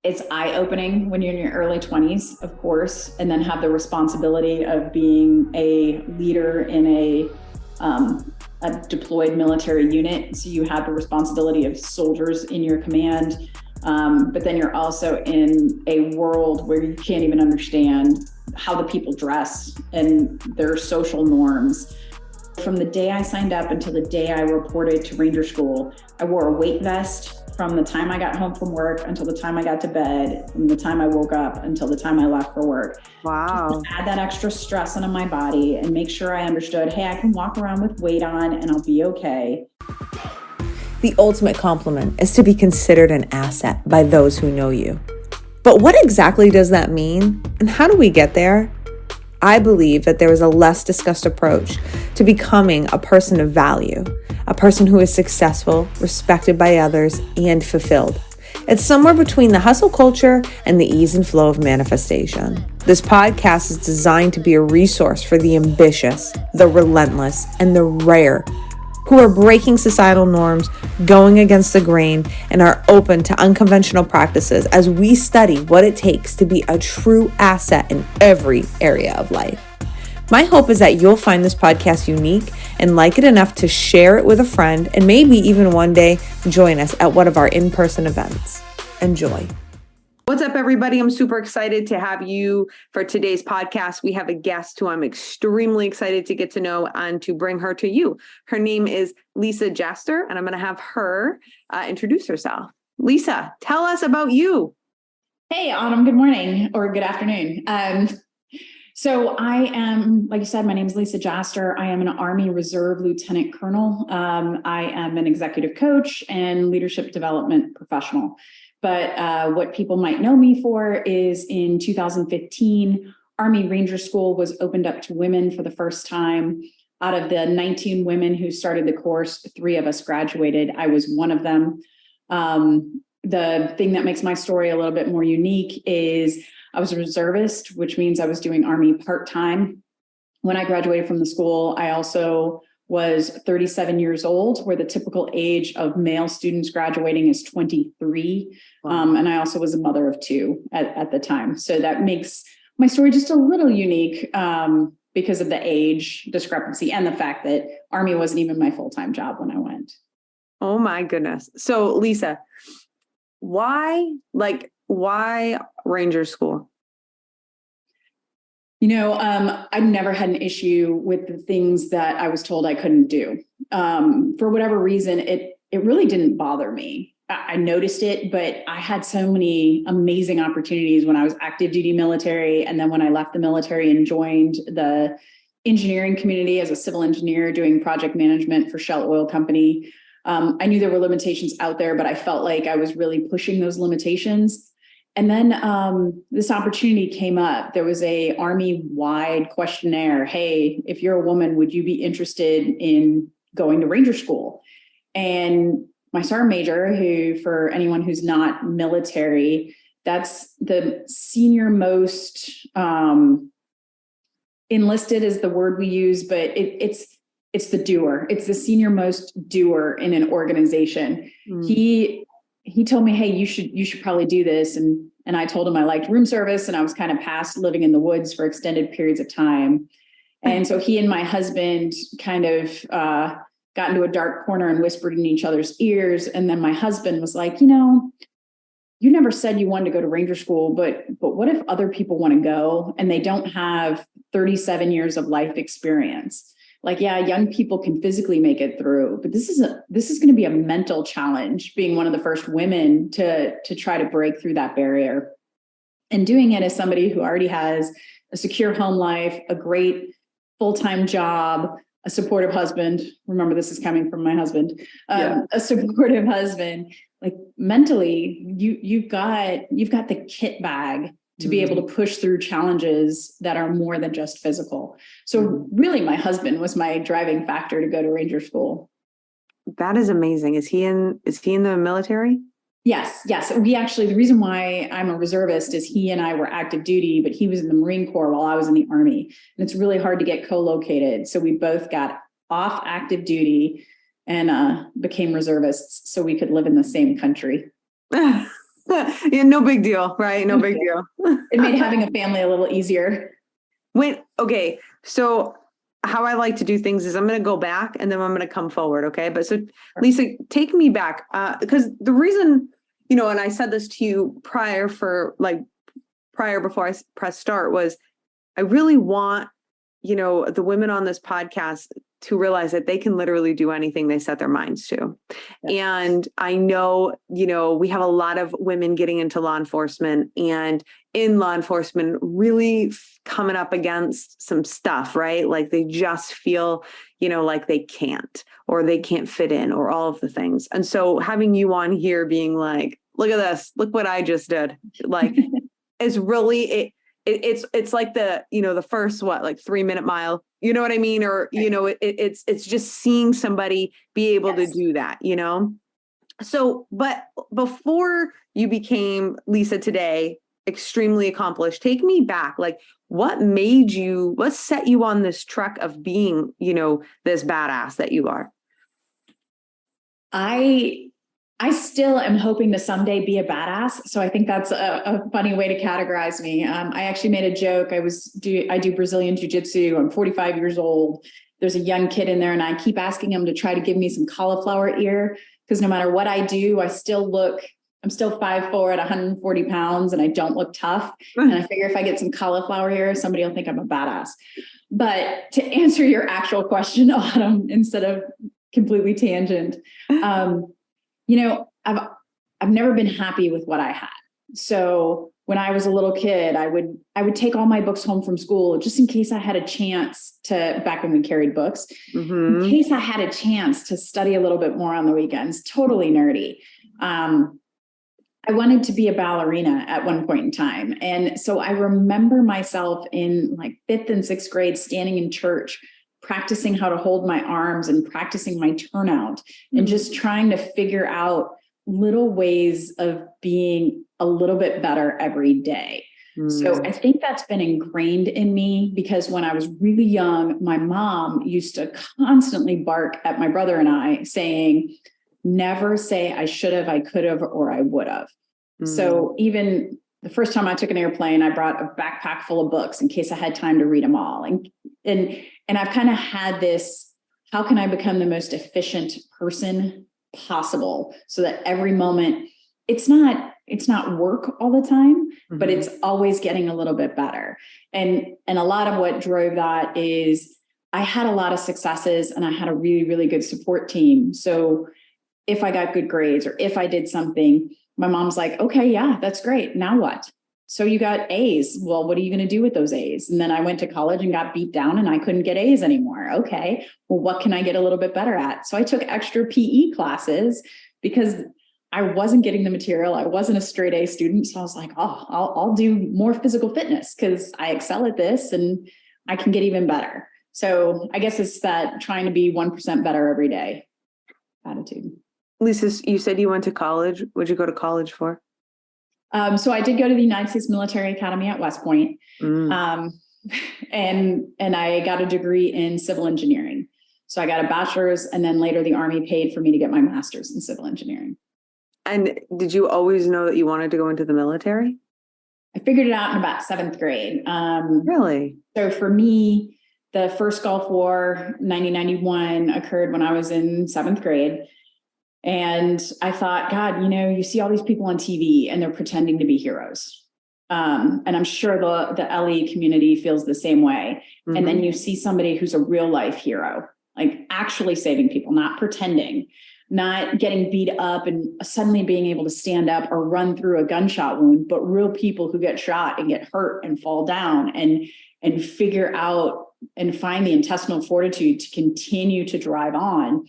It's eye-opening when you're in your early 20s, of course, and then have the responsibility of being a leader in a deployed military unit. So you have the responsibility of soldiers in your command, but then you're also in a world where you can't even understand how the people dress and their social norms. From the day I signed up until the day I reported to Ranger School, I wore a weight vest from the time I got home from work until the time I got to bed, from the time I woke up until the time I left for work. Wow. Just to add that extra stress onto my body and make sure I understood, hey, I can walk around with weight on and I'll be okay. The ultimate compliment is to be considered an asset by those who know you. But what exactly does that mean? And how do we get there? I believe that there is a less discussed approach to becoming a person of value, a person who is successful, respected by others, and fulfilled. It's somewhere between the hustle culture and the ease and flow of manifestation. This podcast is designed to be a resource for the ambitious, the relentless, and the rare who are breaking societal norms, going against the grain, and are open to unconventional practices as we study what it takes to be a true asset in every area of life. My hope is that you'll find this podcast unique and like it enough to share it with a friend and maybe even one day join us at one of our in-person events. Enjoy. What's up, everybody? I'm super excited to have you for today's podcast. We have a guest who I'm extremely excited to get to know and to bring her to you. Her name is Lisa Jaster, and I'm going to have her introduce herself. Lisa, tell us about you. Hey, Autumn, good morning or good afternoon. So I am, like you said, my name is Lisa Jaster. I am an Army Reserve Lieutenant Colonel. I am an executive coach and leadership development professional. But what people might know me for is in 2015, Army Ranger School was opened up to women for the first time. Out of the 19 women who started the course, 3 of us graduated. I was one of them. The thing that makes my story a little bit more unique is I was a reservist, which means I was doing Army part-time. When I graduated from the school, I also was 37 years old, where the typical age of male students graduating is 23. Wow. And I also was a mother of 2 at the time. So that makes my story just a little unique because of the age discrepancy and the fact that Army wasn't even my full-time job when I went. Oh my goodness. So Lisa, why Ranger School? I never had an issue with the things that I was told I couldn't do. For whatever reason, it really didn't bother me. I noticed it, but I had so many amazing opportunities when I was active duty military. And then when I left the military and joined the engineering community as a civil engineer doing project management for Shell Oil Company, I knew there were limitations out there, but I felt like I was really pushing those limitations. And then this opportunity came up. There was a Army-wide questionnaire. Hey, if you're a woman, would you be interested in going to Ranger School? And my sergeant major, who, for anyone who's not military, that's the senior most enlisted is the word we use, but it's the doer. It's the senior most doer in an organization. He told me, hey, you should probably do this. And I told him I liked room service and I was kind of past living in the woods for extended periods of time. And so he and my husband kind of got into a dark corner and whispered in each other's ears. And then my husband was like, you never said you wanted to go to Ranger School, but what if other people want to go and they don't have 37 years of life experience? Like, yeah, young people can physically make it through, but this is going to be a mental challenge, being one of the first women to try to break through that barrier. And doing it as somebody who already has a secure home life, a great full-time job, a supportive husband. Remember, this is coming from my husband, a supportive husband. Like mentally, you've got the kit bag to be able to push through challenges that are more than just physical. So really, my husband was my driving factor to go to Ranger School. That is amazing. Is he in the military? Yes. The reason why I'm a reservist is he and I were active duty, but he was in the Marine Corps while I was in the Army. And it's really hard to get co-located. So we both got off active duty and became reservists so we could live in the same country. Yeah, no big deal, right? No big deal. It made having a family a little easier. Okay. So how I like to do things is I'm going to go back and then I'm going to come forward. Okay. But so Lisa, take me back. Because the reason, and I said this to you prior before I press start was I really want, the women on this podcast to realize that they can literally do anything they set their minds to. Yes. And I know, we have a lot of women getting into law enforcement and in law enforcement really coming up against some stuff, right? Like they just feel, like they can't, or they can't fit in, or all of the things. And so having you on here being like, look at this, look what I just did. Like is really, it's like the first, 3-minute mile, you know what I mean? Or, it's just seeing somebody be able to do that, So, but before you became Lisa today, extremely accomplished, take me back. Like what set you on this trek of being, this badass that you are? I still am hoping to someday be a badass. So I think that's a funny way to categorize me. I actually made a joke. I do Brazilian jiu-jitsu. I'm 45 years old. There's a young kid in there and I keep asking him to try to give me some cauliflower ear because no matter what I do, I'm still 5'4" at 140 pounds and I don't look tough. And I figure if I get some cauliflower ear, somebody will think I'm a badass. But to answer your actual question, Autumn, instead of completely tangent, I've never been happy with what I had. So when I was a little kid, I would take all my books home from school just in case I had a chance to, back when we carried books, in case I had a chance to study a little bit more on the weekends, totally nerdy. I wanted to be a ballerina at one point in time. And so I remember myself in like 5th and 6th grade standing in church, practicing how to hold my arms and practicing my turnout and just trying to figure out little ways of being a little bit better every day. So I think that's been ingrained in me because when I was really young, my mom used to constantly bark at my brother and I saying, never say I should have, I could have, or I would have. So even the first time I took an airplane, I brought a backpack full of books in case I had time to read them all. And I've kind of had this, how can I become the most efficient person possible so that every moment, it's not work all the time, but it's always getting a little bit better. And a lot of what drove that is I had a lot of successes and I had a really, really good support team. So if I got good grades or if I did something, my mom's like, okay, yeah, that's great. Now what? So you got A's. Well, what are you going to do with those A's? And then I went to college and got beat down and I couldn't get A's anymore. Okay, well, what can I get a little bit better at? So I took extra PE classes because I wasn't getting the material. I wasn't a straight A student. So I was like, oh, I'll do more physical fitness because I excel at this and I can get even better. So I guess it's that trying to be 1% better every day attitude. Lisa, you said you went to college. What'd you go to college for? So I did go to the United States Military Academy at West Point. And I got a degree in civil engineering. So I got a bachelor's and then later the Army paid for me to get my master's in civil engineering. And did you always know that you wanted to go into the military? I figured it out in about 7th grade. Really? So for me, the first Gulf War, 1991, occurred when I was in 7th grade. And I thought, God, you see all these people on TV and they're pretending to be heroes. And I'm sure the LE community feels the same way. And then you see somebody who's a real life hero, like actually saving people, not pretending, not getting beat up and suddenly being able to stand up or run through a gunshot wound, but real people who get shot and get hurt and fall down and figure out and find the intestinal fortitude to continue to drive on.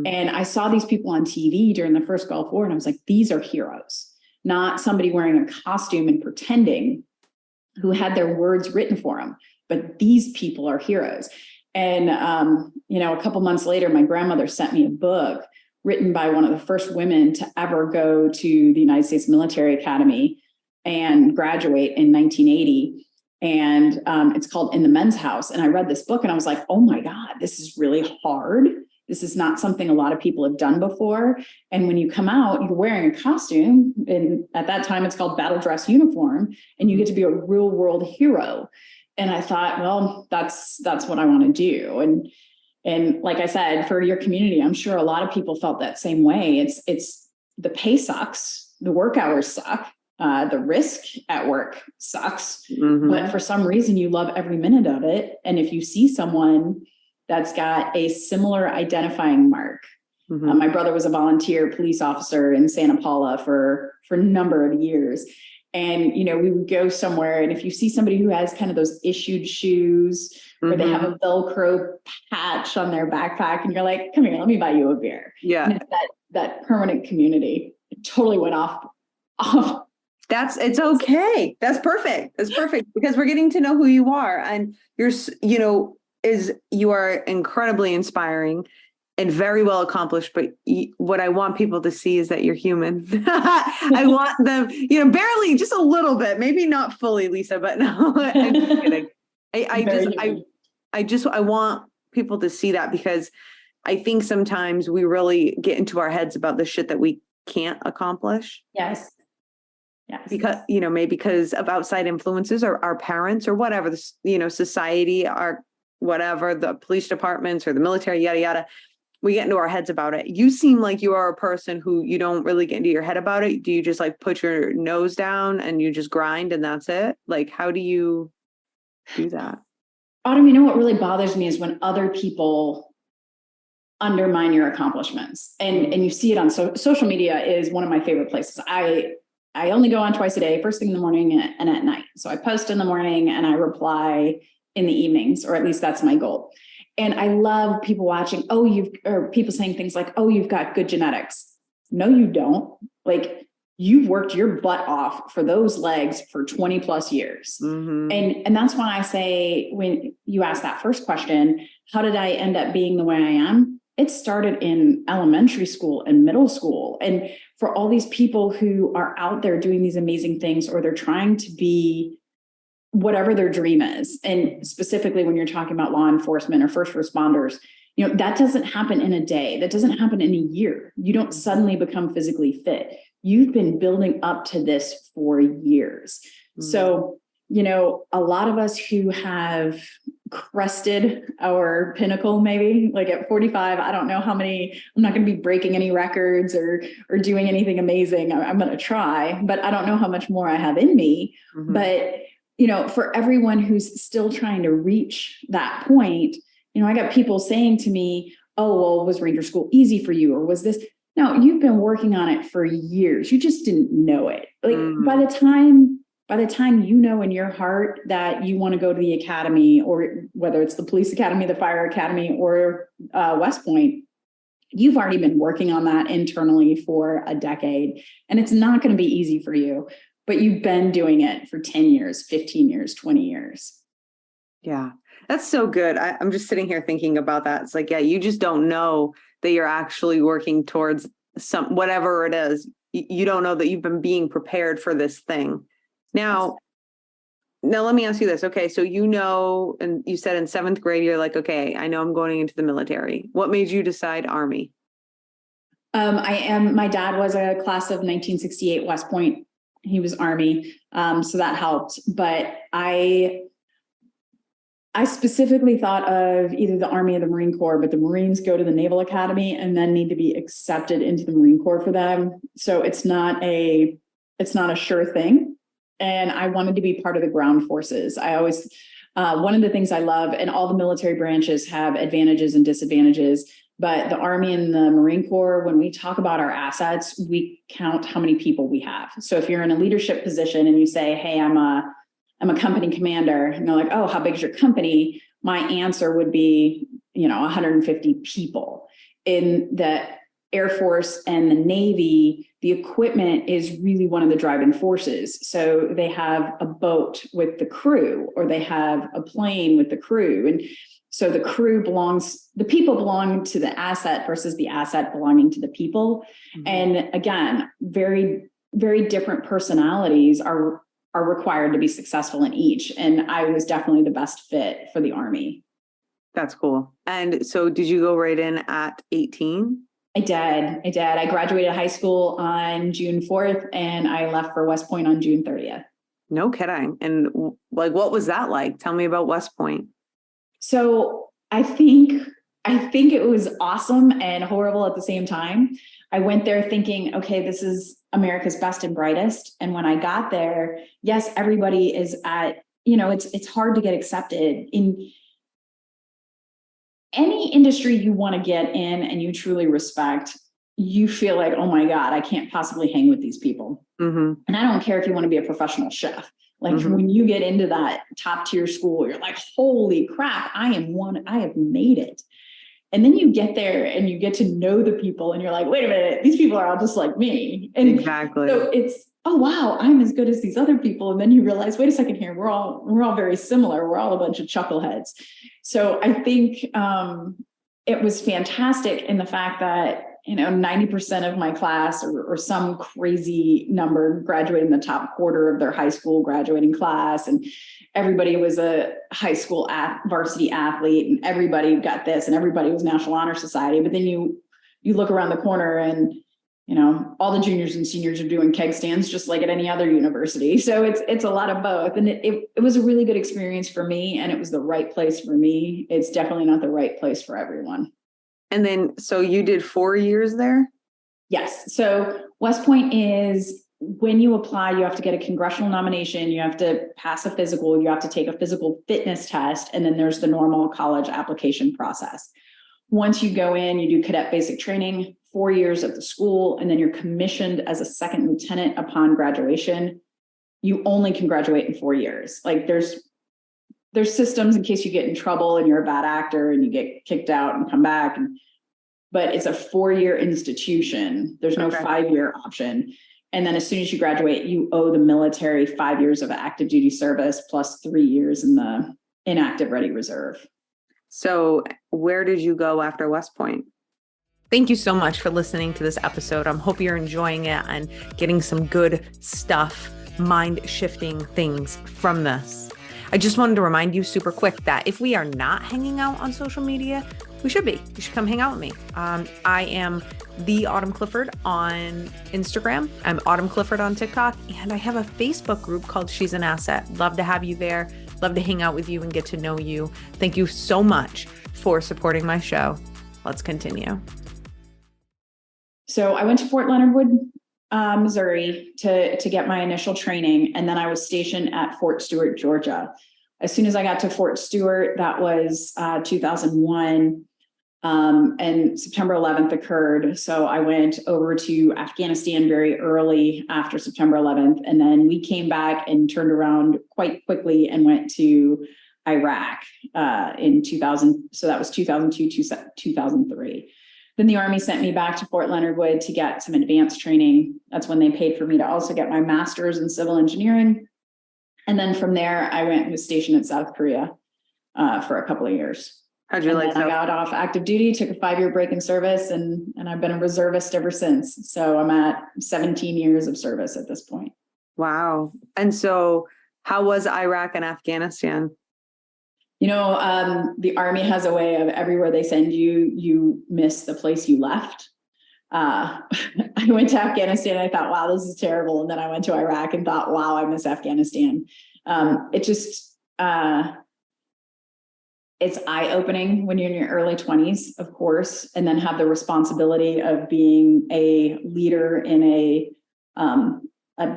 And I saw these people on TV during the first Gulf War, and I was like, these are heroes, not somebody wearing a costume and pretending who had their words written for them, but these people are heroes. And, a couple months later, my grandmother sent me a book written by one of the first women to ever go to the United States Military Academy and graduate in 1980. And it's called In the Men's House. And I read this book and I was like, oh my God, this is really hard. This is not something a lot of people have done before. And when you come out, you're wearing a costume, and at that time it's called battle dress uniform, and you get to be a real world hero. And I thought, well, that's what I want to do. And like I said, for your community, I'm sure a lot of people felt that same way. It's the pay sucks, the work hours suck, the risk at work sucks, but for some reason you love every minute of it. And if you see someone that's got a similar identifying mark, my brother was a volunteer police officer in Santa Paula for a number of years. And, you know, we would go somewhere, and if you see somebody who has kind of those issued shoes, or they have a Velcro patch on their backpack, and you're like, come here, let me buy you a beer. Yeah. And it's that permanent community. It totally went off. It's okay. That's perfect. That's perfect, because we're getting to know who you are, and you are incredibly inspiring and very well accomplished. But what I want people to see is that you're human. I want them, barely, just a little bit, maybe not fully, Lisa, but no, I'm just kidding. I want people to see that, because I think sometimes we really get into our heads about the shit that we can't accomplish. Yes. Because, maybe because of outside influences, or our parents, or whatever, society, our whatever, the police departments or the military, yada, yada. We get into our heads about it. You seem like you are a person who you don't really get into your head about it. Do you just like put your nose down and you just grind and that's it? Like, how do you do that? Autumn, what really bothers me is when other people undermine your accomplishments, and you see it on social media is one of my favorite places. I only go on twice a day, first thing in the morning and at night. So I post in the morning and I reply in the evenings, or at least that's my goal. And I love people watching, or people saying things like, oh, you've got good genetics. No, you don't. Like, you've worked your butt off for those legs for 20 plus years. And that's why I say, when you ask that first question, how did I end up being the way I am? It started in elementary school and middle school. And for all these people who are out there doing these amazing things, or they're trying to be whatever their dream is. And specifically when you're talking about law enforcement or first responders, that doesn't happen in a day. That doesn't happen in a year. You don't suddenly become physically fit. You've been building up to this for years. So, a lot of us who have crested our pinnacle, maybe like at 45, I don't know how many, I'm not going to be breaking any records or doing anything amazing. I'm going to try, but I don't know how much more I have in me. But for everyone who's still trying to reach that point, I got people saying to me, oh, well, was Ranger School easy for you? Or was this? No, you've been working on it for years. You just didn't know it. Like by the time in your heart that you want to go to the academy, or whether it's the police academy, the fire academy, or West Point, you've already been working on that internally for a decade. And it's not going to be easy for you. But you've been doing it for 10 years, 15 years, 20 years. Yeah, that's so good. I'm just sitting here thinking about that. It's like, yeah, you just don't know that you're actually working towards whatever it is. You don't know that you've been being prepared for this thing. Now let me ask you this. Okay, so and you said in 7th grade, you're like, okay, I know I'm going into the military. What made you decide Army? My dad was a class of 1968 West Point. He was Army. So that helped. But I specifically thought of either the Army or the Marine Corps, but the Marines go to the Naval Academy and then need to be accepted into the Marine Corps for them. So it's not a sure thing. And I wanted to be part of the ground forces. I always, one of the things I love, and all the military branches have advantages and disadvantages, but the Army and the Marine Corps, when we talk about our assets, we count how many people we have. So if you're in a leadership position and you say, hey, I'm a company commander, and they're like, oh, how big is your company? My answer would be, 150 people. In the Air Force and the Navy, the equipment is really one of the driving forces. So they have a boat with the crew, or they have a plane with the crew. And so the people belong to the asset versus the asset belonging to the people. And again, very, very different personalities are required to be successful in each. And I was definitely the best fit for the Army. That's cool. And so did you go right in at 18? I did. I graduated high school on June 4th and I left for West Point on June 30th. No kidding. And like, what was that like? Tell me about West Point. So I think it was awesome and horrible at the same time. I went there thinking, okay, this is America's best and brightest. And when I got there, yes, everybody is at, it's hard to get accepted in any industry you want to get in and you truly respect. You feel like, oh my God, I can't possibly hang with these people. Mm-hmm. And I don't care if you want to be a professional chef. Like when you get into that top tier school, you're like, holy crap, I have made it. And then you get there and you get to know the people and you're like, wait a minute, these people are all just like me. And exactly. So it's, oh, wow, I'm as good as these other people. And then you realize, wait a second here, we're all very similar. We're all a bunch of chuckleheads. So I think it was fantastic in the fact that, 90% of my class or some crazy number graduated in the top quarter of their high school graduating class. And everybody was a high school varsity athlete and everybody got this and everybody was National Honor Society. But then you look around the corner and, all the juniors and seniors are doing keg stands just like at any other university. So it's a lot of both. And it was a really good experience for me and it was the right place for me. It's definitely not the right place for everyone. And then, so you did 4 years there? Yes. So West Point is when you apply, you have to get a congressional nomination. You have to pass a physical. You have to take a physical fitness test. And then there's the normal college application process. Once you go in, you do cadet basic training, 4 years at the school, and then you're commissioned as a second lieutenant upon graduation. You only can graduate in 4 years. Like there's systems in case you get in trouble and you're a bad actor and you get kicked out and come back. But it's a 4-year institution. There's no 5-year option. And then as soon as you graduate, you owe the military 5 years of active duty service plus 3 years in the inactive ready reserve. So where did you go after West Point? Thank you so much for listening to this episode. I hope you're enjoying it and getting some good stuff, mind-shifting things from this. I just wanted to remind you super quick that if we are not hanging out on social media, we should be. You should come hang out with me. I am the Autumn Clifford on Instagram. I'm Autumn Clifford on TikTok. And I have a Facebook group called She's an Asset. Love to have you there. Love to hang out with you and get to know you. Thank you so much for supporting my show. Let's continue. So I went to Fort Leonard Wood, Missouri to get my initial training. And then I was stationed at Fort Stewart, Georgia. As soon as I got to Fort Stewart, that was 2001, and September 11th occurred. So I went over to Afghanistan very early after September 11th. And then we came back and turned around quite quickly and went to Iraq in 2000. So that was 2002, 2003. Then the Army sent me back to Fort Leonard Wood to get some advanced training. That's when they paid for me to also get my master's in civil engineering. And then from there, I went and was stationed in South Korea for a couple of years. How'd you like that? I got off active duty, took a 5-year break in service, and I've been a reservist ever since. So I'm at 17 years of service at this point. Wow. And so how was Iraq and Afghanistan? The Army has a way of everywhere they send you, you miss the place you left. I went to Afghanistan and I thought, wow, this is terrible. And then I went to Iraq and thought, wow, I miss Afghanistan. It's eye-opening when you're in your early 20s, of course, and then have the responsibility of being a leader in a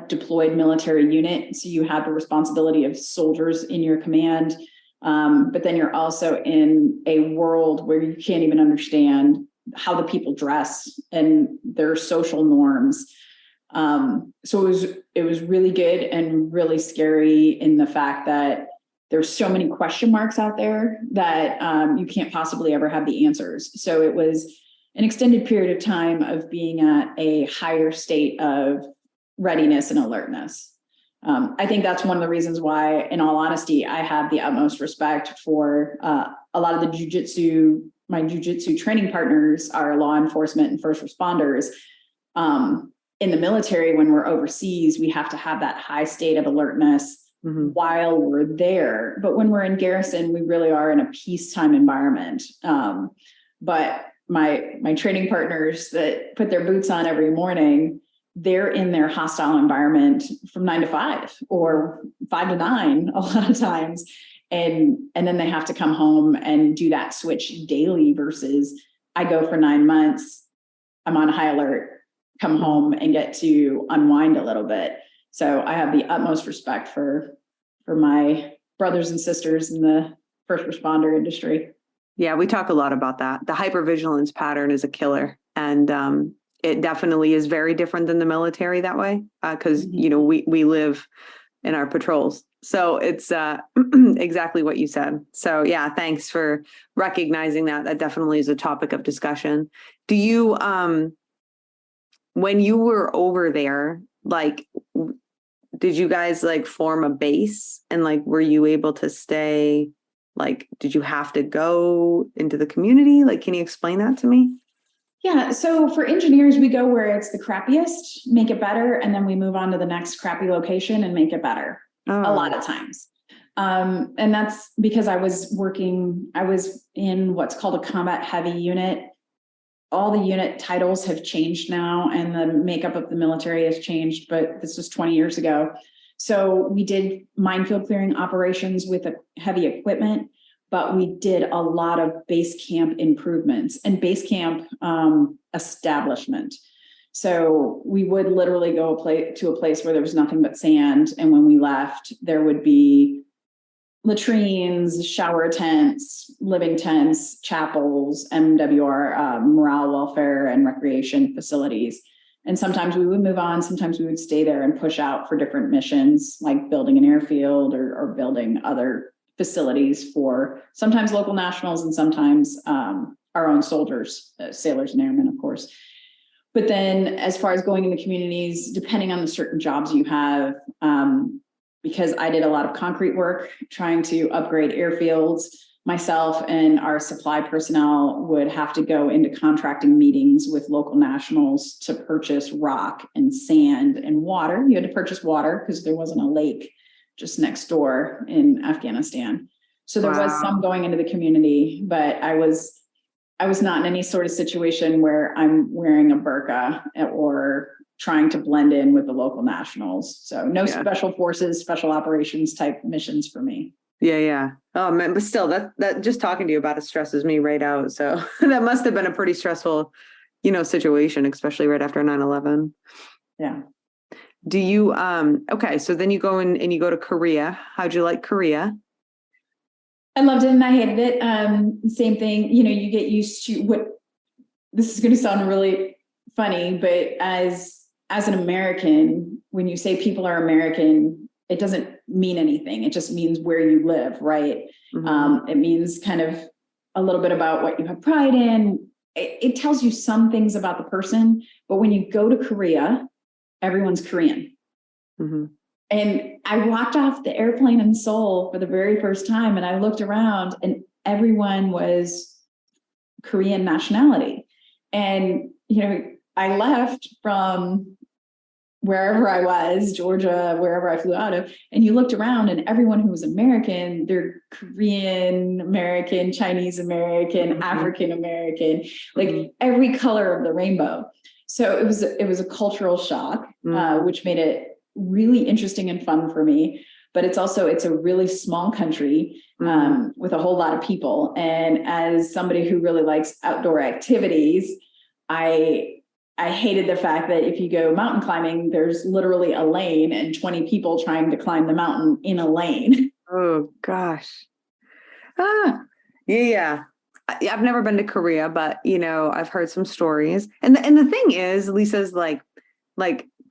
deployed military unit. So you have the responsibility of soldiers in your command. But then you're also in a world where you can't even understand how the people dress and their social norms. So it was really good and really scary in the fact that there's so many question marks out there that you can't possibly ever have the answers. So it was an extended period of time of being at a higher state of readiness and alertness. I think that's one of the reasons why, in all honesty, I have the utmost respect for a lot of the my jujitsu training partners are law enforcement and first responders. In the military, when we're overseas, we have to have that high state of alertness while we're there. But when we're in garrison, we really are in a peacetime environment. But my training partners that put their boots on every morning, they're in their hostile environment from 9 to 5 or 5 to 9 a lot of times. And then they have to come home and do that switch daily versus I go for 9 months, I'm on high alert, come home and get to unwind a little bit. So I have the utmost respect for my brothers and sisters in the first responder industry. Yeah, we talk a lot about that. The hypervigilance pattern is a killer. And it definitely is very different than the military that way. Because, we live in our patrols. So it's exactly what you said. So yeah, thanks for recognizing that. That definitely is a topic of discussion. Do you, when you were over there, like, did you guys like form a base and like, were you able to stay? Like, did you have to go into the community? Like, can you explain that to me? Yeah. So for engineers, we go where it's the crappiest, make it better. And then we move on to the next crappy location and make it better a lot of times. And that's because I was in what's called a combat heavy unit. All the unit titles have changed now and the makeup of the military has changed, but this was 20 years ago. So we did minefield clearing operations with a heavy equipment, but we did a lot of base camp improvements and base camp establishment. So we would literally go to a place where there was nothing but sand. And when we left, there would be latrines, shower tents, living tents, chapels, MWR, morale, welfare, and recreation facilities. And sometimes we would move on. Sometimes we would stay there and push out for different missions, like building an airfield or building other facilities for sometimes local nationals and sometimes our own soldiers, sailors and airmen, of course. But then as far as going in the communities, depending on the certain jobs you have, because I did a lot of concrete work trying to upgrade airfields, myself and our supply personnel would have to go into contracting meetings with local nationals to purchase rock and sand and water. You had to purchase water because there wasn't a lake just next door in Afghanistan. So there was some going into the community, but I was not in any sort of situation where I'm wearing a burqa or trying to blend in with the local nationals. So no special forces, special operations type missions for me. Yeah. Oh man, but still that just talking to you about it stresses me right out. So that must have been a pretty stressful, situation, especially right after 9/11. Yeah. Do you, okay. So then you go in and you go to Korea. How'd you like Korea? I loved it and I hated it. Same thing, you get used to this is going to sound really funny, but as an American, when you say people are American, it doesn't mean anything. It just means where you live, right? Mm-hmm. It means kind of a little bit about what you have pride in. It tells you some things about the person, but when you go to Korea, everyone's Korean. Mm-hmm. And I walked off the airplane in Seoul for the very first time and I looked around and everyone was Korean nationality. And, I left from wherever I was, Georgia, wherever I flew out of, and you looked around and everyone who was American, they're Korean American, Chinese American, mm-hmm. African American, like mm-hmm. every color of the rainbow. So it was a cultural shock, mm-hmm. Which made it really interesting and fun for me. But it's a really small country with a whole lot of people. And as somebody who really likes outdoor activities, I hated the fact that if you go mountain climbing, there's literally a lane and 20 people trying to climb the mountain in a lane. Oh gosh. Yeah. I've never been to Korea, but I've heard some stories. And the thing is, Lisa's like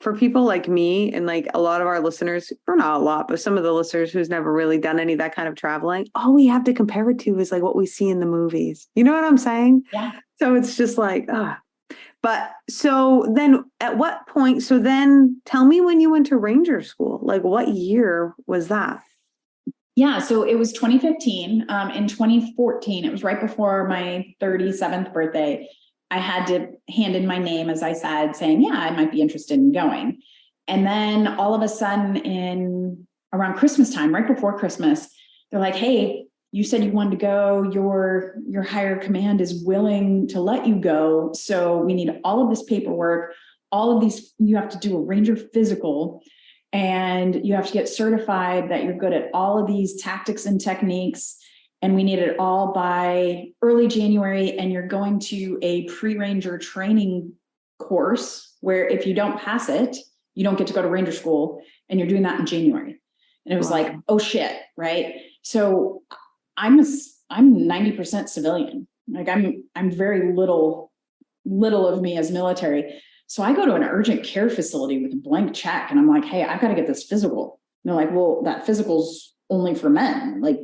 for people like me and like a lot of our listeners, or not a lot, but some of the listeners who's never really done any of that kind of traveling, all we have to compare it to is like what we see in the movies. You know what I'm saying? Yeah. So it's just like, But so then at what point, so then tell me when you went to Ranger School, like what year was that? Yeah, so it was 2015. In 2014, it was right before my 37th birthday. I had to hand in my name, as I said, saying, yeah, I might be interested in going. And then all of a sudden around Christmas time, right before Christmas, they're like, hey, you said you wanted to go, your higher command is willing to let you go. So we need all of this paperwork, all of these, you have to do a Ranger physical, and you have to get certified that you're good at all of these tactics and techniques. And we need it all by early January. And you're going to a pre-Ranger training course where if you don't pass it, you don't get to go to Ranger school. And you're doing that in January. And it was like, oh shit, right? So I'm 90% civilian. Like I'm very little of me as military. So I go to an urgent care facility with a blank check and I'm like, hey, I've got to get this physical. And they're like, well, that physical's only for men. Like,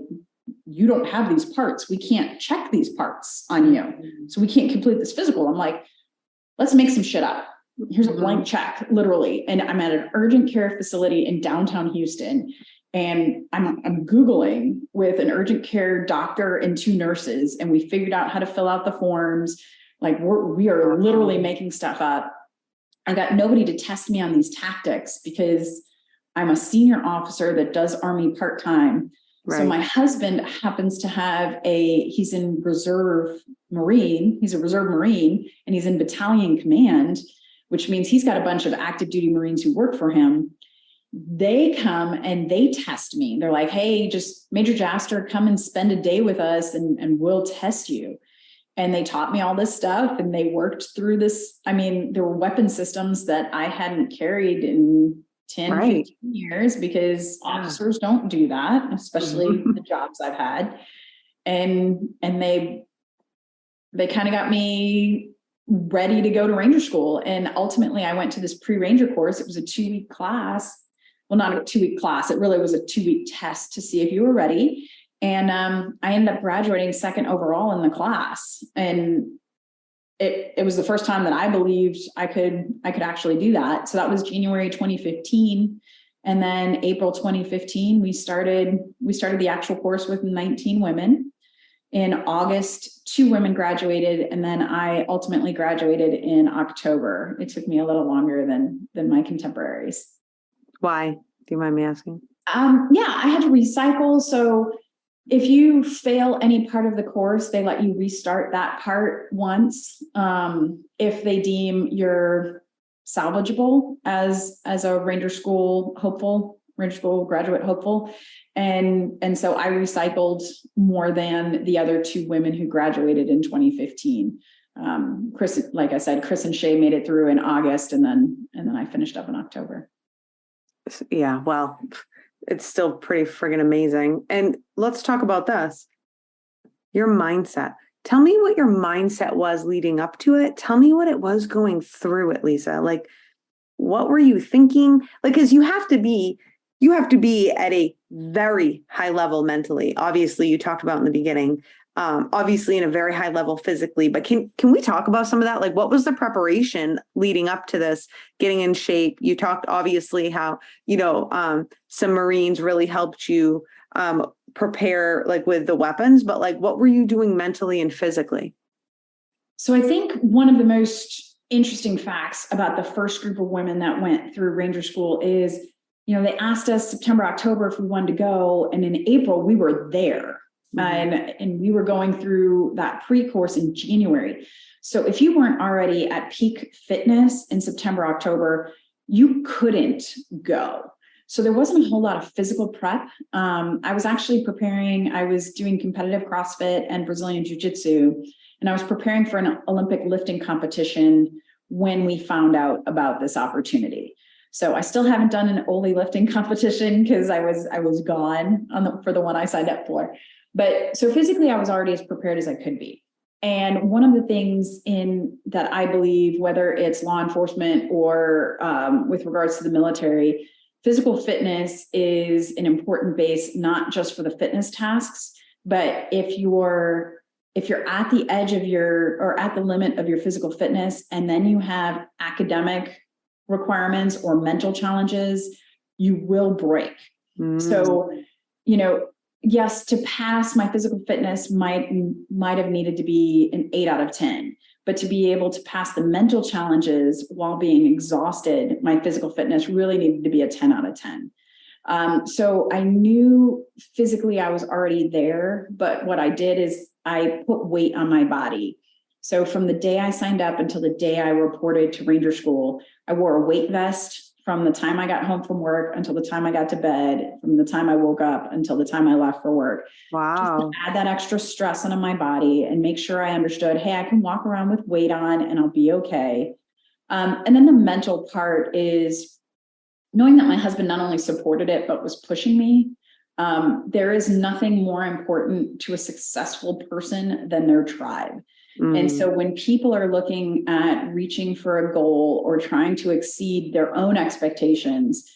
you don't have these parts. We can't check these parts on you. So we can't complete this physical. I'm like, let's make some shit up. Here's a blank check, literally. And I'm at an urgent care facility in downtown Houston. And I'm Googling with an urgent care doctor and 2 nurses. And we figured out how to fill out the forms. Like we are literally making stuff up. I got nobody to test me on these tactics because I'm a senior officer that does Army part-time. Right. So my husband happens to have he's in reserve Marine. He's a reserve Marine and he's in battalion command, which means he's got a bunch of active duty Marines who work for him. They come and they test me. They're like, hey, just Major Jaster, come and spend a day with us and we'll test you. And they taught me all this stuff and they worked through this. I mean, there were weapon systems that I hadn't carried in 10, 15 years because officers don't do that, especially the jobs I've had. And they kind of got me ready to go to Ranger school. And ultimately I went to this pre-Ranger course. It was a 2-week class. Well, not a 2-week class. It really was a 2-week test to see if you were ready. And I ended up graduating 2nd overall in the class. And it was the first time that I believed I could actually do that. So that was January 2015. And then April 2015, we started the actual course with 19 women. In August, 2 women graduated. And then I ultimately graduated in October. It took me a little longer than my contemporaries. Why? Do you mind me asking? Yeah, I had to recycle. So if you fail any part of the course, they let you restart that part once. If they deem you're salvageable as a Ranger school hopeful, Ranger school graduate hopeful. And so I recycled more than the other 2 women who graduated in 2015. Chris, like I said, Chris and Shay made it through in August, and then I finished up in October. Yeah, well, it's still pretty friggin' amazing. And let's talk about this. Your mindset. Tell me what your mindset was leading up to it. Tell me what it was going through it, Lisa. Like, what were you thinking? Like, because you have to be at a very high level mentally. Obviously, you talked about in the beginning, obviously in a very high level physically, but can we talk about some of that? Like, what was the preparation leading up to this, getting in shape? You talked obviously how, some Marines really helped you prepare like with the weapons, but like, what were you doing mentally and physically? So I think one of the most interesting facts about the first group of women that went through Ranger school is, they asked us September, October if we wanted to go. And in April, we were there. And we were going through that pre-course in January. So if you weren't already at peak fitness in September, October, you couldn't go. So there wasn't a whole lot of physical prep. I was actually preparing, I was doing competitive CrossFit and Brazilian Jiu-Jitsu, and I was preparing for an Olympic lifting competition when we found out about this opportunity. So I still haven't done an Oli lifting competition because I was gone for the one I signed up for. But so physically, I was already as prepared as I could be. And one of the things that I believe, whether it's law enforcement or with regards to the military, physical fitness is an important base, not just for the fitness tasks, but if you're at the edge of or at the limit of your physical fitness, and then you have academic requirements or mental challenges, you will break. So, yes, to pass, my physical fitness might have needed to be an 8 out of 10, but to be able to pass the mental challenges while being exhausted, my physical fitness really needed to be a 10 out of 10. So I knew physically I was already there, but what I did is I put weight on my body. So from the day I signed up until the day I reported to Ranger School, I wore a weight vest from the time I got home from work until the time I got to bed, from the time I woke up until the time I left for work. Just to Wow. add that extra stress onto my body and make sure I understood, hey, I can walk around with weight on and I'll be okay. And then the mental part is knowing that my husband not only supported it, but was pushing me. There is nothing more important to a successful person than their tribe. And so when people are looking at reaching for a goal or trying to exceed their own expectations,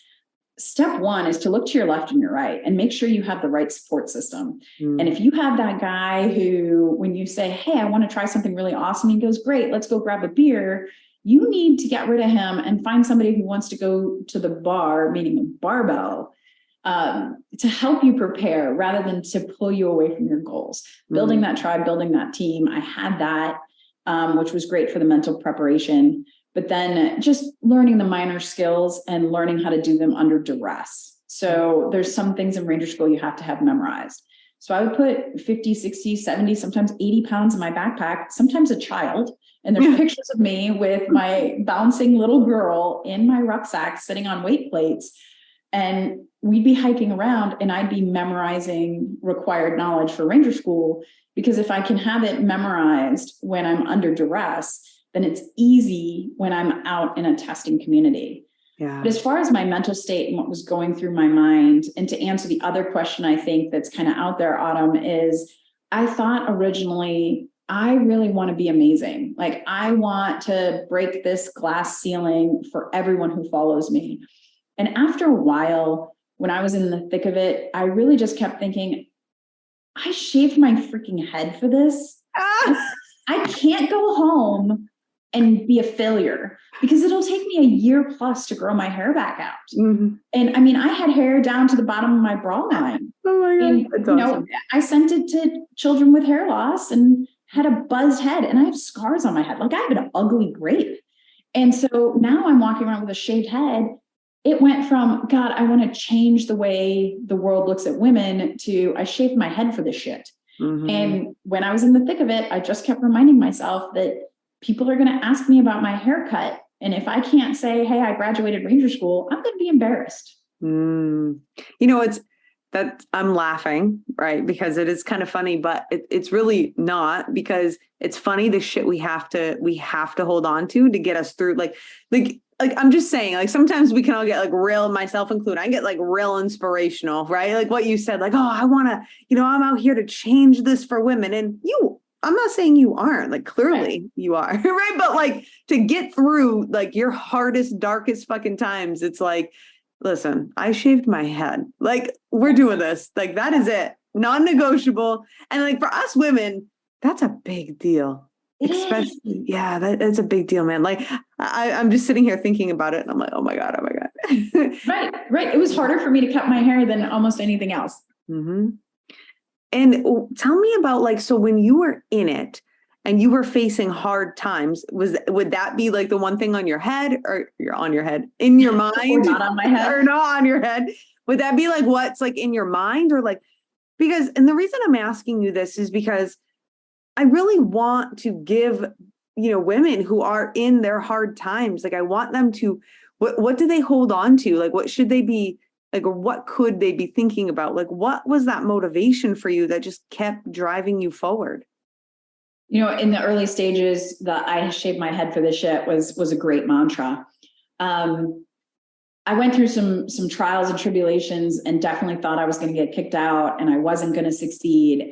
step one is to look to your left and your right and make sure you have the right support system. And if you have that guy who, when you say, hey, I want to try something really awesome, he goes, great, let's go grab a beer. You need to get rid of him and find somebody who wants to go to the bar, meaning a barbell, to help you prepare rather than to pull you away from your goals. Building that tribe, building that team. I had that, which was great for the mental preparation, but then just learning the minor skills and learning how to do them under duress. So there's some things in Ranger School you have to have memorized. So I would put 50, 60, 70, sometimes 80 pounds in my backpack, sometimes a child. And there's pictures of me with my bouncing little girl in my rucksack sitting on weight plates. And we'd be hiking around and I'd be memorizing required knowledge for Ranger School, because if I can have it memorized when I'm under duress, then it's easy when I'm out in a testing community. Yeah. But as far as my mental state and what was going through my mind, and to answer the other question I think that's kind of out there, Autumn, is I thought originally, I really want to be amazing. Like, I want to break this glass ceiling for everyone who follows me. And after a while, when I was in the thick of it, I really just kept thinking, I shaved my freaking head for this. I can't go home and be a failure because it'll take me a year plus to grow my hair back out. And I mean, I had hair down to the bottom of my bra line. Oh my God. And, That's awesome. I sent it to children with hair loss and had a buzzed head, and I have scars on my head. Like, I have an ugly grape. And so now I'm walking around with a shaved head. It went from, God, I want to change the way the world looks at women, to I shaved my head for this shit. And when I was in the thick of it, I just kept reminding myself that people are going to ask me about my haircut. And if I can't say, hey, I graduated Ranger School, I'm going to be embarrassed. You know, it's that I'm laughing, right? Because it is kind of funny, but it's really not, because it's funny, the shit we have to hold on to get us through. Like I'm just saying, like, sometimes we can all get like real, myself included. I get like real inspirational, right? Like what you said, like, oh, I want to, I'm out here to change this for women. And I'm not saying you aren't, like, clearly you are, right? But like, to get through like your hardest, darkest fucking times, it's like, listen, I shaved my head. Like, we're doing this. Like, that is it. Non-negotiable. And like, for us women, that's a big deal. Especially, yeah, that's a big deal, man. Like, I'm just sitting here thinking about it and I'm like, oh my God. Right. It was harder for me to cut my hair than almost anything else. And tell me about, like, so when you were in it and you were facing hard times, would that be like the one thing on your head, or you're on your head, in your mind? Or not on my head. Or not on your head? Would that be like what's like in your mind, or like, because, and the reason I'm asking you this is because I really want to give, women who are in their hard times, like, I want them to, what do they hold on to? Like, what should they be like, or what could they be thinking about? Like, what was that motivation for you that just kept driving you forward? In the early stages, the I shaved my head for this shit was a great mantra. I went through some trials and tribulations and definitely thought I was going to get kicked out and I wasn't going to succeed.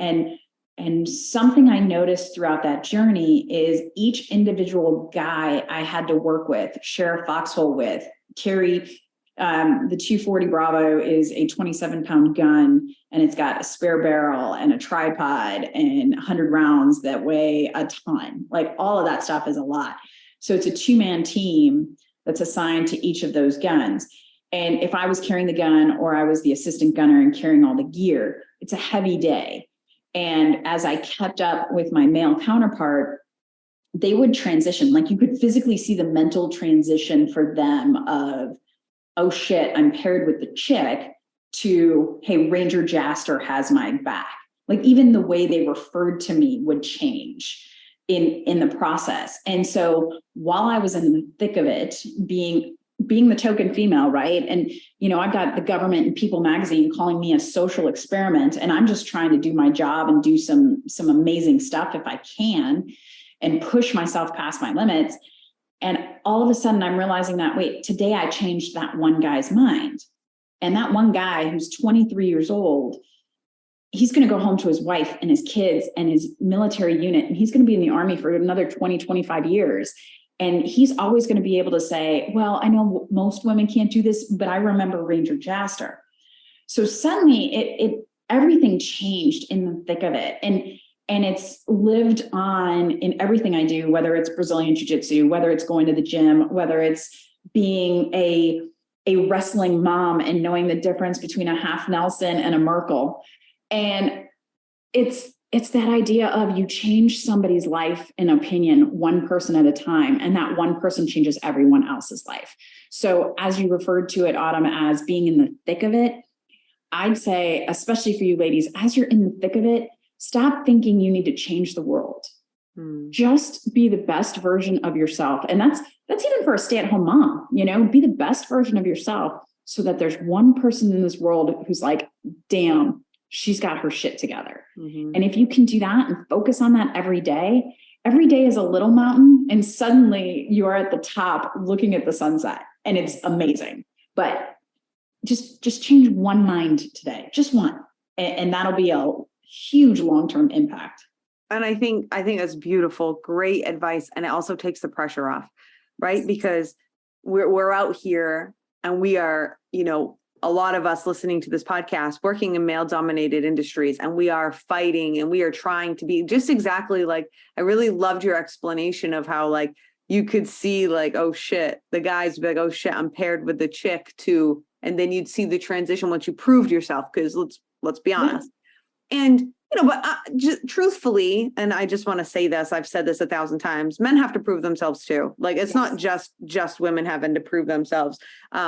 And something I noticed throughout that journey is each individual guy I had to work with, share a foxhole with, carry, the 240 Bravo is a 27-pound gun, and it's got a spare barrel and a tripod and 100 rounds that weigh a ton. Like, all of that stuff is a lot. So it's a 2-man team that's assigned to each of those guns. And if I was carrying the gun or I was the assistant gunner and carrying all the gear, it's a heavy day. And as I kept up with my male counterpart, they would transition. Like, you could physically see the mental transition for them of, oh shit, I'm paired with the chick. to, hey, Ranger Jaster has my back. Like even the way they referred to me would change in the process. And so while I was in the thick of it, being the token female, right? And, I've got the government and People magazine calling me a social experiment, and I'm just trying to do my job and do some amazing stuff if I can and push myself past my limits. And all of a sudden I'm realizing that, wait, today I changed that one guy's mind. And that one guy who's 23 years old, he's going to go home to his wife and his kids and his military unit, and he's going to be in the Army for another 20, 25 years. And he's always going to be able to say, well, I know most women can't do this, but I remember Ranger Jaster. So suddenly everything changed in the thick of it. And it's lived on in everything I do, whether it's Brazilian Jiu-Jitsu, whether it's going to the gym, whether it's being a wrestling mom and knowing the difference between a half Nelson and a Merkel. And it's that idea of you change somebody's life and opinion one person at a time, and that one person changes everyone else's life. So as you referred to it, Autumn, as being in the thick of it, I'd say, especially for you ladies, as you're in the thick of it, stop thinking you need to change the world. Just be the best version of yourself. And that's even for a stay-at-home mom, be the best version of yourself so that there's one person in this world who's like, damn, she's got her shit together. And if you can do that and focus on that every day is a little mountain, and suddenly you are at the top looking at the sunset, and it's amazing. But just change one mind today, just one, and that'll be a huge long-term impact. And I think that's beautiful, great advice. And it also takes the pressure off, right? Because we're out here and we are, a lot of us listening to this podcast working in male dominated industries, and we are fighting and we are trying to be just exactly like, I really loved your explanation of how like you could see like, oh shit, the guys be like, oh shit, I'm paired with the chick too. And then you'd see the transition once you proved yourself, because let's be honest. And but just truthfully, and I just want to say this, I've said this 1,000 times, men have to prove themselves too. Like it's not just women having to prove themselves.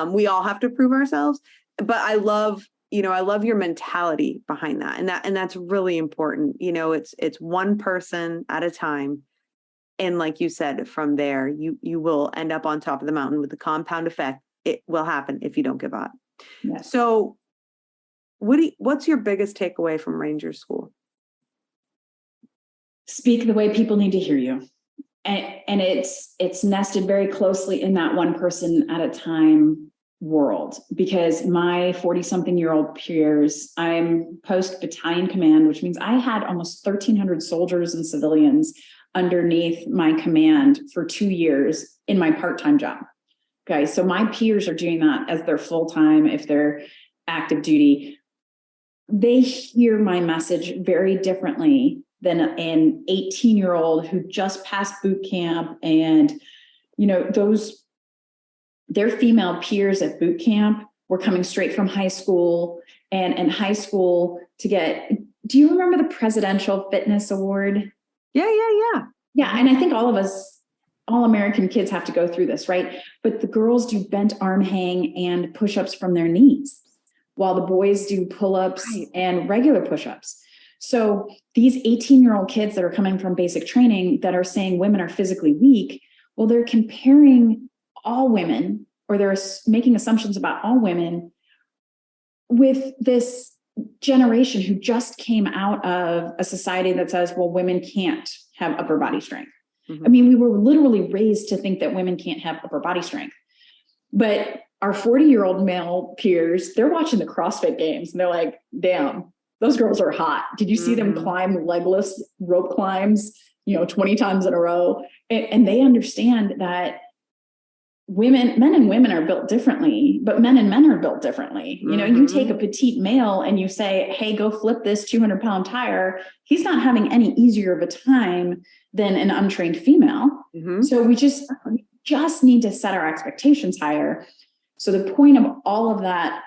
We all have to prove ourselves. But I love your mentality behind that. And that's really important. It's one person at a time. And like you said, from there, you will end up on top of the mountain with the compound effect. It will happen if you don't give up. Yes. So what's your biggest takeaway from Ranger School? Speak the way people need to hear you. And it's nested very closely in that one person at a time world, because my 40-something-year-old peers, I'm post battalion command, which means I had almost 1,300 soldiers and civilians underneath my command for 2 years in my part-time job. Okay. So my peers are doing that as their full-time, if they're active duty. They hear my message very differently than an 18-year-old who just passed boot camp. And, their female peers at boot camp were coming straight from high school, and high school to get, do you remember the Presidential Fitness Award? Yeah. Yeah. And I think all of us, all American kids have to go through this, right? But the girls do bent arm hang and push-ups from their knees, while the boys do pull-ups and regular push-ups. So these 18-year-old kids that are coming from basic training that are saying women are physically weak, well, they're comparing all women, or they're making assumptions about all women with this generation who just came out of a society that says, well, women can't have upper body strength. I mean, we were literally raised to think that women can't have upper body strength. But our 40-year-old male peers, they're watching the CrossFit games and they're like, damn, those girls are hot. Did you see them climb legless rope climbs, 20 times in a row? And they understand that men and women are built differently, but men and men are built differently. You take a petite male and you say, hey, go flip this 200-pound tire. He's not having any easier of a time than an untrained female. So we just need to set our expectations higher. So the point of all of that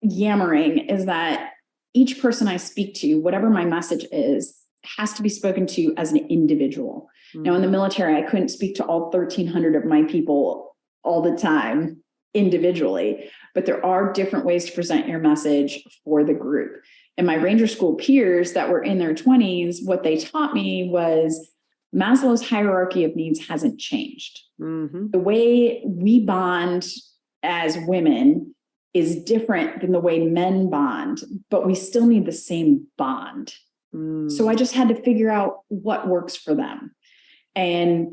yammering is that each person I speak to, whatever my message is, has to be spoken to as an individual. Now, in the military, I couldn't speak to all 1,300 of my people all the time. individually, but there are different ways to present your message for the group. And my Ranger School peers that were in their 20s, what they taught me was Maslow's hierarchy of needs hasn't changed. Mm-hmm. The way we bond as women is different than the way men bond, but we still need the same bond. So I just had to figure out what works for them. And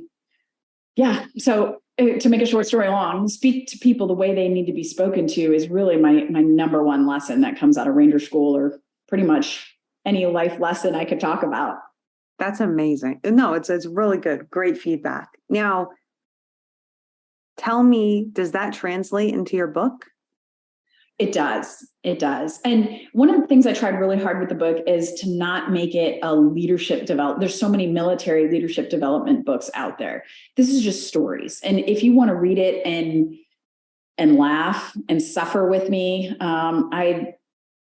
yeah, so to make a short story long, speak to people the way they need to be spoken to is really my number one lesson that comes out of Ranger School, or pretty much any life lesson I could talk about. That's amazing. No, it's really good. Great feedback. Now, tell me, does that translate into your book? It does. It does. And one of the things I tried really hard with the book is to not make it a leadership development. There's so many military leadership development books out there. This is just stories. And if you want to read it and laugh and suffer with me, I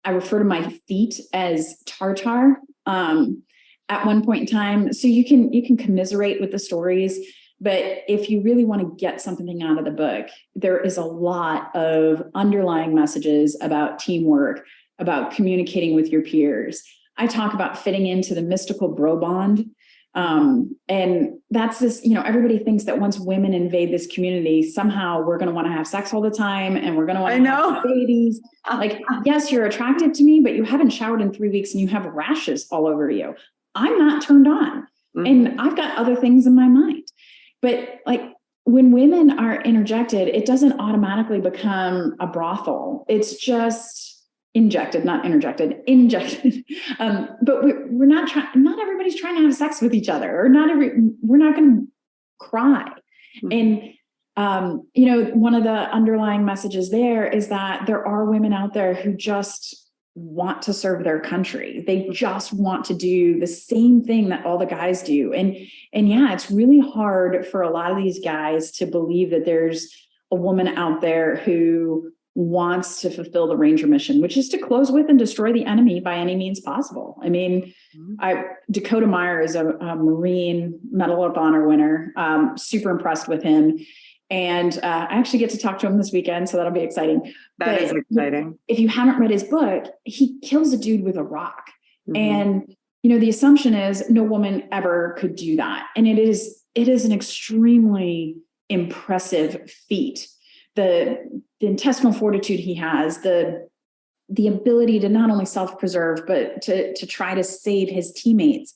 refer to my feet as tartar at one point in time. So you can commiserate with the stories. But if you really want to get something out of the book, there is a lot of underlying messages about teamwork, about communicating with your peers. I talk about fitting into the mystical bro bond. And that's this, everybody thinks that once women invade this community, somehow we're going to want to have sex all the time and we're going to want to have babies. Like, yes, you're attractive to me, but you haven't showered in 3 weeks and you have rashes all over you. I'm not turned on. Mm-hmm. And I've got other things in my mind. But like when women are interjected, it doesn't automatically become a brothel. It's just injected, not interjected, injected. But we're not trying, not everybody's trying to have sex with each other, or we're not going to cry. Mm-hmm. And, one of the underlying messages there is that there are women out there who just want to serve their country. They just want to do the same thing that all the guys do. And yeah, it's really hard for a lot of these guys to believe that there's a woman out there who wants to fulfill the Ranger mission, which is to close with and destroy the enemy by any means possible. I mean, Dakota Meyer is a Marine Medal of Honor winner. Super impressed with him. And I actually get to talk to him this weekend, so that'll be exciting. That is exciting. If you haven't read his book, he kills a dude with a rock. Mm-hmm. And, the assumption is no woman ever could do that. And it is an extremely impressive feat. The intestinal fortitude he has, the ability to not only self-preserve, but to try to save his teammates.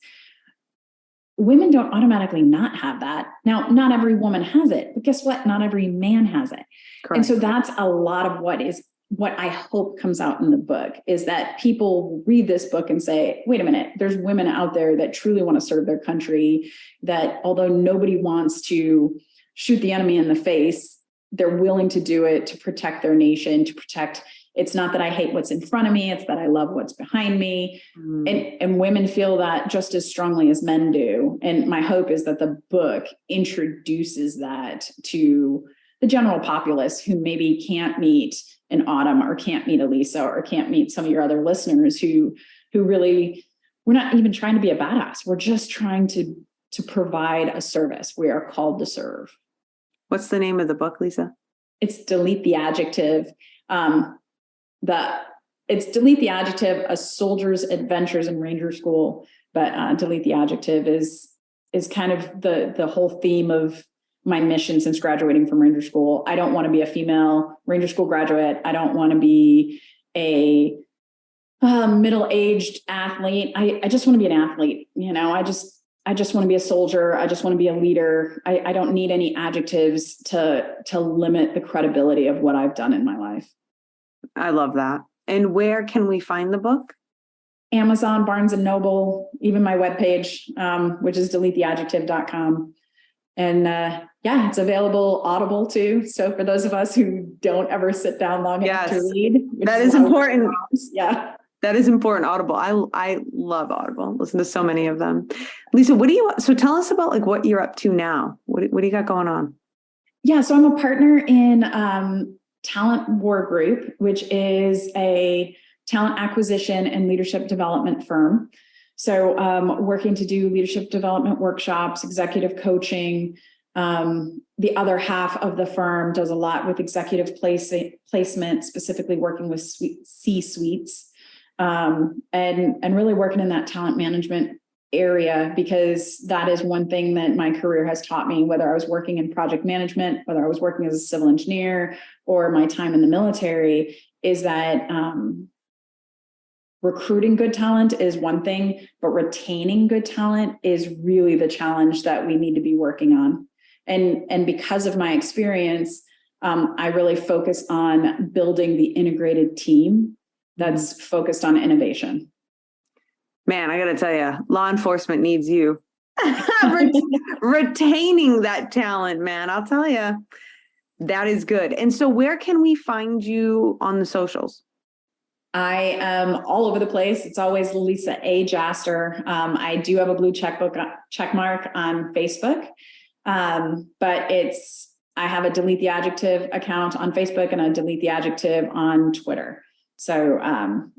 Women don't automatically not have that. Now, not every woman has it, but guess what? Not every man has it. Correct. And so that's a lot of what I hope comes out in the book, is that people read this book and say, wait a minute, there's women out there that truly want to serve their country, that although nobody wants to shoot the enemy in the face, they're willing to do it to protect their nation, to protect. It's not that I hate what's in front of me, it's that I love what's behind me. And women feel that just as strongly as men do. And my hope is that the book introduces that to the general populace who maybe can't meet an Autumn, or can't meet a Lisa, or can't meet some of your other listeners who really, we're not even trying to be a badass. We're just trying to provide a service. We are called to serve. What's the name of the book, Lisa? It's Delete the Adjective. It's Delete the Adjective, A Soldier's Adventures in Ranger School, but Delete the Adjective is kind of the whole theme of my mission since graduating from Ranger School. I don't want to be a female Ranger School graduate. I don't want to be a middle-aged athlete. I just want to be an athlete. I just want to be a soldier. I just want to be a leader. I don't need any adjectives to limit the credibility of what I've done in my life. I love that. And where can we find the book? Amazon, Barnes and Noble, even my webpage, which is deletetheadjective.com. And it's available Audible too. So for those of us who don't ever sit down long enough to read. That is important. Yeah. That is important. Audible. I love Audible. Listen to so many of them. Lisa, so tell us about like what you're up to now. What do you got going on? Yeah. So I'm a partner in Talent War Group, which is a talent acquisition and leadership development firm. So working to do leadership development workshops, executive coaching, The other half of the firm does a lot with executive placement, specifically working with C-suites, and really working in that talent management area, because that is one thing that my career has taught me, whether I was working in project management, whether I was working as a civil engineer, or my time in the military, is that recruiting good talent is one thing, but retaining good talent is really the challenge that we need to be working on. And because of my experience, I really focus on building the integrated team that's focused on innovation. Man, I got to tell you, law enforcement needs you. Retaining that talent, man. I'll tell you, that is good. And so where can we find you on the socials? I am all over the place. It's always Lisa A. Jaster. I do have a blue check mark on Facebook. But I have a Delete the Adjective account on Facebook and a Delete the Adjective on Twitter. So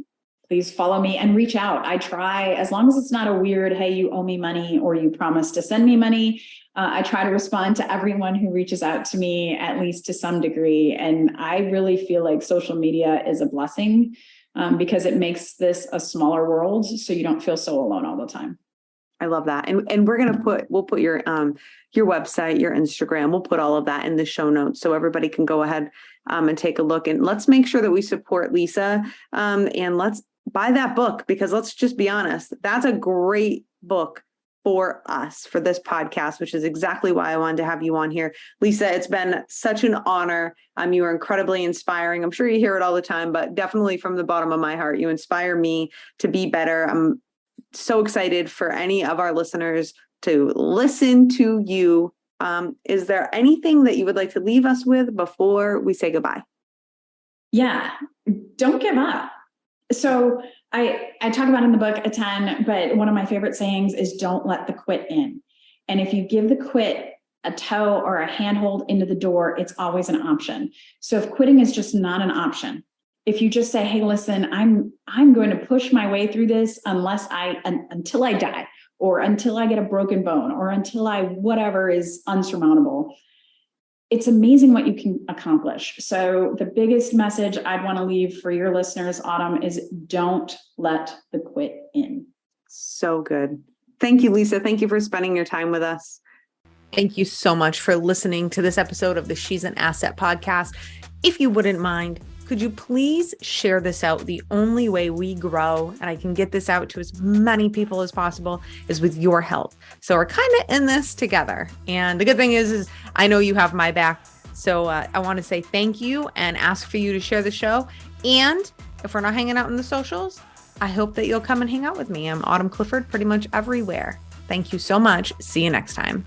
please follow me and reach out. I try, as long as it's not a weird, hey, you owe me money or you promised to send me money. I try to respond to everyone who reaches out to me, at least to some degree. And I really feel like social media is a blessing because it makes this a smaller world, so you don't feel so alone all the time. I love that. And we'll put your website, your Instagram, we'll put all of that in the show notes so everybody can go ahead and take a look. And let's make sure that we support Lisa, and let's buy that book, because let's just be honest, that's a great book for us, for this podcast, which is exactly why I wanted to have you on here. Lisa, it's been such an honor. You are incredibly inspiring. I'm sure you hear it all the time, but definitely from the bottom of my heart, you inspire me to be better. I'm so excited for any of our listeners to listen to you. Is there anything that you would like to leave us with before we say goodbye? Yeah, don't give up. So I talk about in the book a ton, but one of my favorite sayings is don't let the quit in. And if you give the quit a toe or a handhold into the door, it's always an option. So if quitting is just not an option, if you just say, hey, listen, I'm going to push my way through this until I die, or until I get a broken bone, or until whatever is unsurmountable, it's amazing what you can accomplish. So the biggest message I'd want to leave for your listeners, Autumn, is don't let the quit in. So good. Thank you, Lisa. Thank you for spending your time with us. Thank you so much for listening to this episode of the She's an Asset podcast. If you wouldn't mind, could you please share this out? The only way we grow and I can get this out to as many people as possible is with your help. So we're kind of in this together. And the good thing is I know you have my back. So I want to say thank you and ask for you to share the show. And if we're not hanging out in the socials, I hope that you'll come and hang out with me. I'm Autumn Clifford pretty much everywhere. Thank you so much. See you next time.